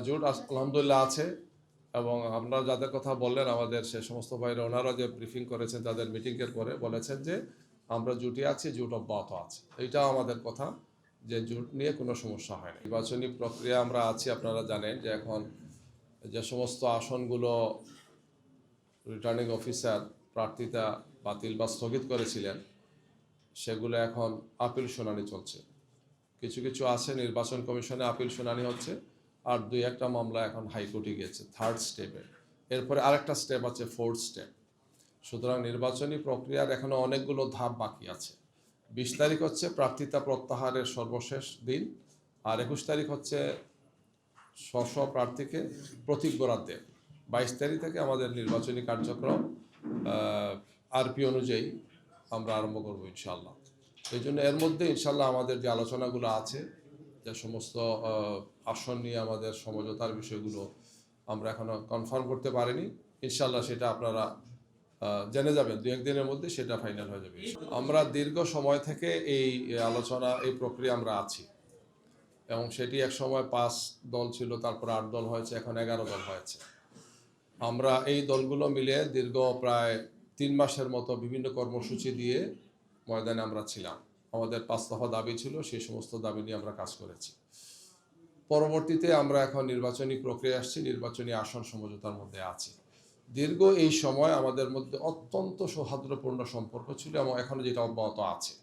জোট আলহামদুলিল্লাহ আছে এবং আপনারা যাদের কথা বললেন আমাদের সে সমস্ত ভাইরা ওনারা যে ব্রিফিং করেছেন তাদের মিটিংয়ের পরে বলেছেন যে আমরা জোটে আছি, জোট অব্যাহত আছে। এইটাও আমাদের কথা যে জোট নিয়ে কোনো সমস্যা হয় না। নির্বাচনী প্রক্রিয়া আমরা আছি, আপনারা জানেন যে এখন যে সমস্ত আসনগুলো রিটার্নিং অফিসার প্রার্থিতা বাতিল বা স্থগিত করেছিলেন সেগুলো এখন আপিল শুনানি চলছে। কিছু কিছু আছে নির্বাচন কমিশনে আপিল শুনানি হচ্ছে, আর দুই একটা মামলা এখন হাইকোর্টে গিয়েছে থার্ড স্টেপে। এরপরে আরেকটা স্টেপ আছে ফোর্থ স্টেপ। সুতরাং নির্বাচনী প্রক্রিয়ার এখনো অনেকগুলো ধাপ বাকি আছে। 20 তারিখ হচ্ছে প্রার্থিতা প্রত্যাহারের সর্বশেষ দিন, আর 21 তারিখ হচ্ছে স্ব প্রার্থীকে প্রতীক বরাদ্দের। 22 তারিখ থেকে আমাদের নির্বাচনী কার্যক্রম আরপি অনুযায়ী আমরা আরম্ভ করবো ইনশাল্লাহ। এই জন্য এর মধ্যে ইনশাল্লাহ আমাদের যে আলোচনাগুলো আছে, যে সমস্ত আসন নিয়ে আমাদের সমঝোতার বিষয়গুলো আমরা এখনো কনফার্ম করতে পারিনি, ইনশাল্লাহ সেটা আপনারা জেনে যাবেন 2-1 দিনের মধ্যে, সেটা ফাইনাল হয়ে যাবে। আমরা দীর্ঘ সময় থেকে এই আলোচনা, এই প্রক্রিয়া আমরা আছি, এবং সেটি এক সময় 5 দল ছিল, তারপর 8 দল হয়েছে, এখন 11 দল হয়েছে। আমরা এই দলগুলো মিলে দীর্ঘ প্রায় 3 মাসের মতো বিভিন্ন কর্মসূচি দিয়ে ময়দানে আমরা ছিলাম। আমাদের 5 দফা দাবি ছিল, সেই সমস্ত দাবি নিয়ে আমরা কাজ করেছি। পরবর্তীতে আমরা এখন নির্বাচনী প্রক্রিয়া আসছি, নির্বাচনী আসন সমঝোতার মধ্যে আছি। দীর্ঘ এই সময় আমাদের মধ্যে অত্যন্ত সৌহার্দ্যপূর্ণ সম্পর্ক ছিল এবং এখনো যেটা অব্যাহত আছে।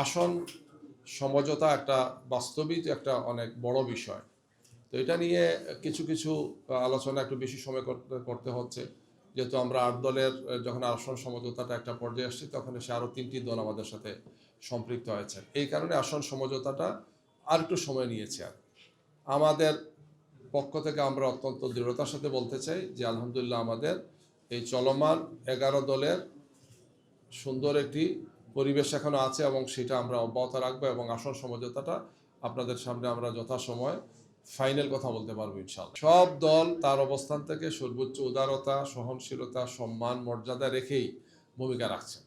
আসন সমঝোতা একটা বাস্তবিক একটা অনেক বড় বিষয়, তো এটা নিয়ে কিছু কিছু আলোচনা একটু বেশি সময় করতে হচ্ছে, যেহেতু আমরা 8 দলের যখন আসন সমঝোতাটা একটা পর্যায়ে আসছি তখন সে আরও 3টি দল আমাদের সাথে সম্পৃক্ত হয়েছে। এই কারণে আসন সমঝোতাটা আর একটু সময় নিয়েছে। আর আমাদের পক্ষ থেকে আমরা অত্যন্ত দৃঢ়তার সাথে বলতে চাই যে আলহামদুলিল্লাহ আমাদের এই চলমান 11 দলের সুন্দর একটি পরিবেশ এখনো আছে এবং সেটা আমরা অব্যাহত রাখবো, এবং আসন সমঝোতাটা আপনাদের সামনে আমরা যথাসময় ফাইনাল কথা বলতে পারবো ইনশাআল্লাহ। সব দল তার অবস্থান থেকে সর্বোচ্চ উদারতা, সহনশীলতা, সম্মান, মর্যাদা রেখেই ভূমিকা রাখছে।